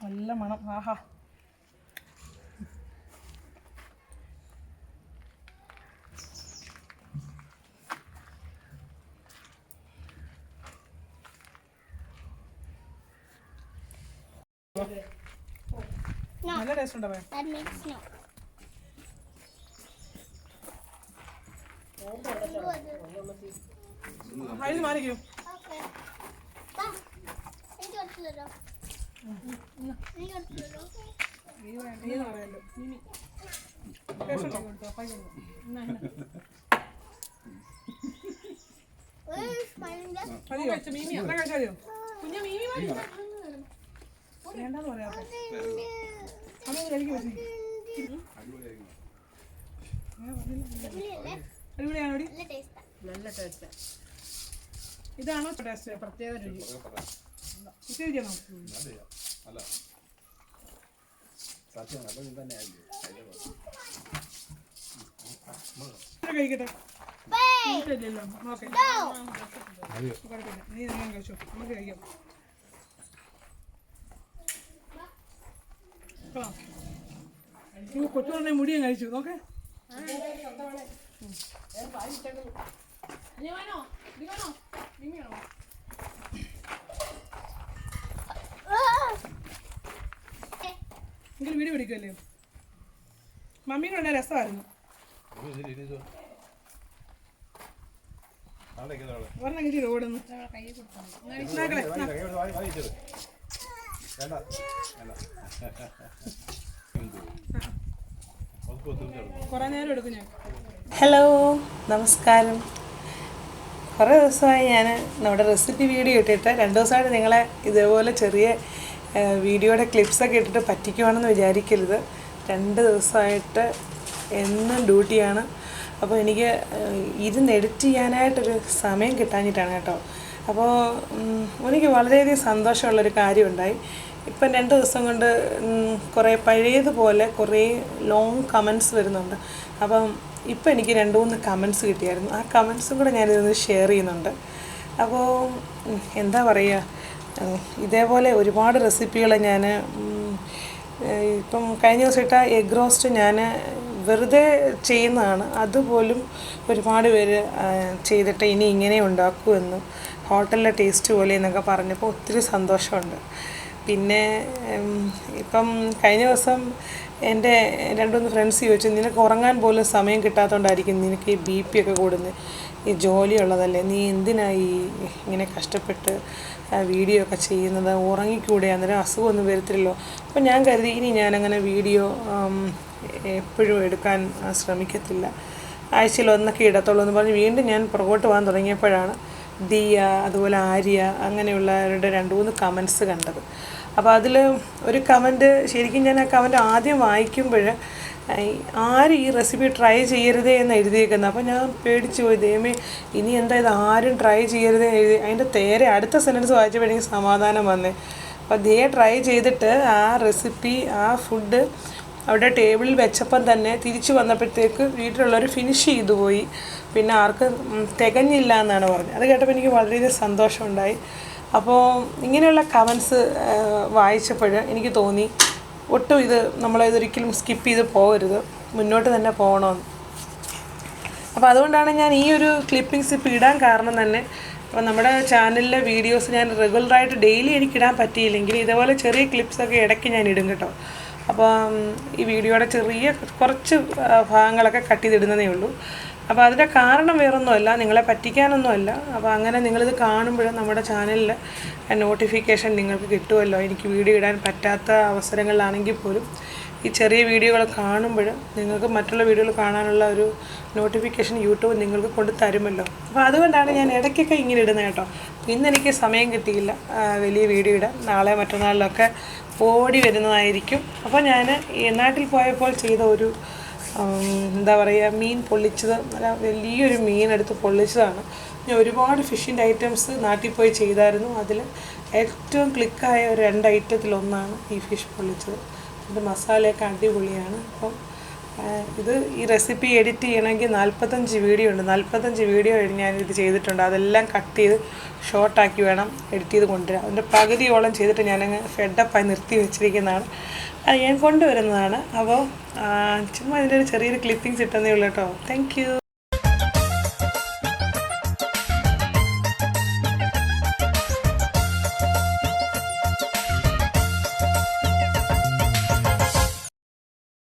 നല്ല മണം. ആഹാ, നല്ല ടേസ്റ്റ് ഉണ്ടോ? അതിന് മാറിക്കോ. വേണ്ടെന്ന് പറയാം. അടിപൊളിയാണോടി? നല്ല ടേസ്റ്റ്. ഇതാണോ ടേസ്റ്റ്? പ്രത്യേക രുചി. ഉത്തേജിക്കണോ? കഴിക്കട്ടെ. ഇല്ലല്ലോ. ഓക്കെ, നീ എന്തെങ്കിലും കഴിച്ചോ, നമുക്ക് കഴിക്കാം. കൊച്ചു പറഞ്ഞ മുടിയും കഴിച്ചു. നോക്കേ, എങ്കിലും വീഡിയോ പിടിക്കുമല്ലേ? മമ്മീനെ നല്ല രസമായിരുന്നു. ഒരെണ്ണം ഓടുന്നു. കുറേ നേരം എടുക്കും ഞാൻ. ഹലോ, നമസ്കാരം. കുറേ ദിവസമായി ഞാൻ നമ്മുടെ റെസിപ്പി വീഡിയോ ഇട്ടിട്ട് 2 ദിവസമായിട്ട് നിങ്ങളെ ഇതേപോലെ ചെറിയ വീഡിയോയുടെ ക്ലിപ്സൊക്കെ ഇട്ടിട്ട് പറ്റിക്കുവാണെന്ന് വിചാരിക്കരുത്. 2 ദിവസമായിട്ട് എന്നും ഡ്യൂട്ടിയാണ്. അപ്പോൾ എനിക്ക് ഇരുന്ന് എഡിറ്റ് ചെയ്യാനായിട്ടൊരു സമയം കിട്ടാഞ്ഞിട്ടാണ് കേട്ടോ. അപ്പോൾ എനിക്ക് വളരെയധികം സന്തോഷമുള്ളൊരു കാര്യമുണ്ടായി. ഇപ്പം 2 ദിവസം കൊണ്ട് കുറേ പഴയതുപോലെ കുറേ ലോങ് കമൻസ് വരുന്നുണ്ട്. അപ്പം ഇപ്പം എനിക്ക് 2-3 കമൻസ് കിട്ടിയായിരുന്നു. ആ കമൻസും കൂടെ ഞാനിതൊന്ന് ഷെയർ ചെയ്യുന്നുണ്ട്. അപ്പോൾ എന്താ പറയുക, ഇതേപോലെ ഒരുപാട് റെസിപ്പികൾ ഞാൻ ഇപ്പം കഴിഞ്ഞ ദിവസം ഇട്ട എഗ് റോസ്റ്റ് ഞാൻ വെറുതെ ചെയ്യുന്നതാണ്. അതുപോലും ഒരുപാട് പേര് ചെയ്തിട്ട് ഇനി ഇങ്ങനെ ഉണ്ടാക്കുമെന്നും ഹോട്ടലിലെ ടേസ്റ്റ് പോലെ എന്നൊക്കെ പറഞ്ഞപ്പോൾ ഒത്തിരി സന്തോഷമുണ്ട്. പിന്നെ ഇപ്പം കഴിഞ്ഞ ദിവസം എൻ്റെ 2-3 ഫ്രണ്ട്സ് ചോദിച്ചു, നിനക്ക് ഉറങ്ങാൻ പോലും സമയം കിട്ടാത്തതുകൊണ്ടായിരിക്കും നിനക്ക് ഈ BP ഒക്കെ കൂടുന്നത്, ഈ ജോലിയുള്ളതല്ലേ, നീ എന്തിനായി ഇങ്ങനെ കഷ്ടപ്പെട്ട് വീഡിയോ ഒക്കെ ചെയ്യുന്നത്, ഉറങ്ങിക്കൂടെ, അന്നേരം അസുഖമൊന്നും വരത്തില്ലല്ലോ. അപ്പോൾ ഞാൻ കരുതി ഇനി ഞാനങ്ങനെ വീഡിയോ എപ്പോഴും എടുക്കാൻ ശ്രമിക്കത്തില്ല, ആഴ്ചയിൽ ഒന്നൊക്കെ ഇടത്തുള്ളൂ എന്ന് പറഞ്ഞ് വീണ്ടും ഞാൻ പുറകോട്ട് പോകാൻ തുടങ്ങിയപ്പോഴാണ് ദിയ, അതുപോലെ ആര്യ, അങ്ങനെയുള്ളവരുടെ 2-3 കമൻസ് കണ്ടത്. അപ്പോൾ അതിൽ ഒരു കമൻറ്റ്, ശരിക്കും ഞാൻ ആ കമൻറ്റ് ആദ്യം വായിക്കുമ്പോൾ ആരും ഈ റെസിപ്പി ട്രൈ ചെയ്യരുതേ എന്ന് എഴുതിയേക്കുന്നത്. അപ്പോൾ ഞാൻ പേടിച്ച് പോയി, ദൈവമേ ഇനി എന്താ ഇത് ആരും ട്രൈ ചെയ്യരുതേ എഴുതി. അതിൻ്റെ അടുത്ത സെൻറ്റൻസ് വായിച്ചപ്പോൾ എനിക്ക് സമാധാനം വന്നേ. അപ്പോൾ ദിയ ട്രൈ ചെയ്തിട്ട് ആ റെസിപ്പി, ആ ഫുഡ് അവിടെ ടേബിളിൽ വെച്ചപ്പം തന്നെ തിരിച്ചു വന്നപ്പോഴത്തേക്ക് വീട്ടിലുള്ളവർ ഫിനിഷ് ചെയ്തു പോയി, പിന്നെ ആർക്കും തികഞ്ഞില്ല എന്നാണ് പറഞ്ഞത്. അത് കേട്ടപ്പോൾ എനിക്ക് വളരെയധികം സന്തോഷമുണ്ടായി. അപ്പോൾ ഇങ്ങനെയുള്ള കമൻസ് വായിച്ചപ്പോൾ എനിക്ക് തോന്നി ഒട്ടും ഇത് നമ്മളിതൊരിക്കലും സ്കിപ്പ് ചെയ്ത് പോകരുത്, മുന്നോട്ട് തന്നെ പോകണമെന്ന്. അപ്പോൾ അതുകൊണ്ടാണ് ഞാൻ ഈ ഒരു ക്ലിപ്പിങ്സ് ഇപ്പോൾ ഇടാൻ കാരണം തന്നെ. അപ്പോൾ നമ്മുടെ ചാനലിലെ വീഡിയോസ് ഞാൻ റെഗുലറായിട്ട് ഡെയിലി എനിക്കിടാൻ പറ്റിയില്ലെങ്കിൽ ഇതേപോലെ ചെറിയ ക്ലിപ്സൊക്കെ ഇടയ്ക്ക് ഞാൻ ഇടും കേട്ടോ. അപ്പം ഈ വീഡിയോയുടെ ചെറിയ കുറച്ച് ഭാഗങ്ങളൊക്കെ കട്ട് ചെയ്തിടുന്നതേ ഉള്ളൂ. അപ്പോൾ അതിൻ്റെ കാരണം വേറൊന്നുമല്ല, നിങ്ങളെ പറ്റിക്കാനൊന്നുമല്ല. അപ്പോൾ അങ്ങനെ നിങ്ങളിത് കാണുമ്പോൾ നമ്മുടെ ചാനലിൽ നോട്ടിഫിക്കേഷൻ നിങ്ങൾക്ക് കിട്ടുമല്ലോ. എനിക്ക് വീഡിയോ ഇടാൻ പറ്റാത്ത അവസരങ്ങളിലാണെങ്കിൽ പോലും ഈ ചെറിയ വീഡിയോകൾ കാണുമ്പോൾ നിങ്ങൾക്ക് മറ്റുള്ള വീഡിയോകൾ കാണാനുള്ള ഒരു നോട്ടിഫിക്കേഷൻ യൂട്യൂബ് നിങ്ങൾക്ക് കൊണ്ട് തരുമല്ലോ. അപ്പോൾ അതുകൊണ്ടാണ് ഞാൻ ഇടയ്ക്കൊക്കെ ഇങ്ങനെ ഇടുന്നത് കേട്ടോ. ഇന്നെനിക്ക് സമയം കിട്ടിയില്ല വലിയ വീഡിയോ ഇടാൻ. നാളെ മറ്റന്നാളിലൊക്കെ ഓടി വരുന്നതായിരിക്കും. അപ്പോൾ ഞാൻ നാട്ടിൽ പോയപ്പോൾ ചെയ്ത ഒരു എന്താ പറയുക, മീൻ പൊള്ളിച്ചത്, നല്ല വലിയൊരു മീനെടുത്ത് പൊള്ളിച്ചതാണ്. ഞാൻ ഒരുപാട് ഫിഷിൻ്റെ ഐറ്റംസ് നാട്ടിൽ പോയി ചെയ്തായിരുന്നു. അതിൽ ഏറ്റവും ക്ലിക്കായ ഒരു 2 ഐറ്റത്തിലൊന്നാണ് ഈ ഫിഷ് പൊള്ളിച്ചത്. അതിൻ്റെ മസാലയൊക്കെ അടിപൊളിയാണ്. അപ്പം ഇത് ഈ റെസിപ്പി എഡിറ്റ് ചെയ്യണമെങ്കിൽ 45 വീഡിയോ ഉണ്ട്. 45 വീഡിയോ ഞാനിത് ചെയ്തിട്ടുണ്ട്. അതെല്ലാം കട്ട് ചെയ്ത് ഷോർട്ടാക്കി വേണം എഡിറ്റ് ചെയ്ത് കൊണ്ടുവരാം. അതിൻ്റെ പകുതിയോളം ചെയ്തിട്ട് ഞാനങ്ങ് ഫെഡപ്പായി നിർത്തി വെച്ചിരിക്കുന്നതാണ്. അത് ഞാൻ കൊണ്ടുവരുന്നതാണ്. അപ്പോൾ ചുമ്മാ അതിൻ്റെ ഒരു ചെറിയൊരു ക്ലിപ്പിങ്സ് ഇട്ടെന്നേ ഉള്ളൂ കേട്ടോ. Thank you.